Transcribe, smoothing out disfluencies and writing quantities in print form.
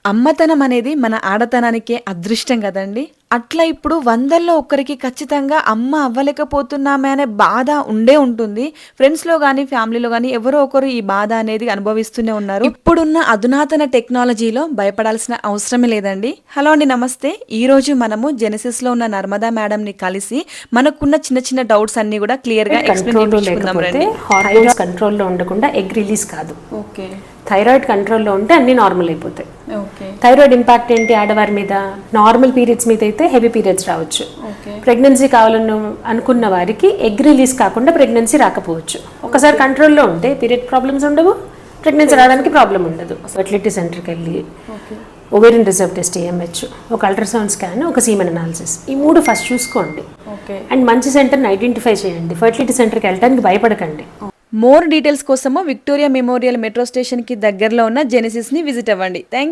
అమ్మతనం అనేది మన ఆడతనానికే అదృష్టం కదండి. అట్లా ఇప్పుడు 100లో ఒక్కరికి ఖచ్చితంగా అమ్మ అవ్వలేకపోతున్నామే అనే బాధ ఉండే ఉంటుంది. ఫ్రెండ్స్‌లో గానీ, ఫ్యామిలీలో గానీ ఎవరో ఒకరు ఈ బాధ అనేది అనుభవిస్తూనే ఉన్నారు. ఇప్పుడున్న అధునాతన టెక్నాలజీలో భయపడాల్సిన అవసరమే లేదండి. హలో అండి, నమస్తే. ఈరోజు మనము జెనెసిస్‌లో ఉన్న నర్మదా మేడంని కలిసి మనకున్న చిన్న చిన్న డౌట్స్ అన్నీ కూడా క్లియర్‌గా ఎక్స్‌ప్లెయిన్ కంట్రోల్లో చేపించుకుందాం లేకపోతే రండి. హార్మోన్స్ కంట్రోల్లో ఉండకుండా ఎగ్ రిలీజ్ కాదు. ఓకే. థైరాయిడ్ కంట్రోల్లో ఉంటే అన్నీ నార్మల్ అయిపోతాయి. ఓకే. థైరాయిడ్ ఇంపాక్ట్ ఏంటి ఆడవారి మీద? నార్మల్ పీరియడ్స్ మీద అయితే హెవీ పీరియడ్స్ రావచ్చు. ఓకే. ప్రెగ్నెన్సీ కావాలని అనుకున్న వారికి ఎగ్ రిలీజ్ కాకుండా ప్రెగ్నెన్సీ రాకపోవచ్చు. ఒకసారి కంట్రోల్లో ఉంటే పీరియడ్ ప్రాబ్లమ్స్ ఉండవు, ప్రెగ్నెన్సీ రావడానికి ప్రాబ్లం ఉండదు. ఫర్టిలిటీ సెంటర్కి వెళ్ళి ఓవేరియన్ రిజర్వ్ టెస్ట్ EMH, ఒక అల్ట్రాసౌండ్ స్కాన్, ఒక సీమెన్ అనాలిసిస్, ఈ 3 ఫస్ట్ చూసుకోండి. ఓకే. అండ్ మంచి సెంటర్ని ఐడెంటిఫై చేయండి. ఫర్టిలిటీ సెంటర్కి వెళ్ళడానికి భయపడకండి. మోర్ డీటెయిల్స్ కోసము విక్టోరియా మెమోరియల్ మెట్రో స్టేషన్‌కి దగ్గరలో ఉన్న జెనెసిస్‌ని విజిట్ అవ్వండి. థాంక్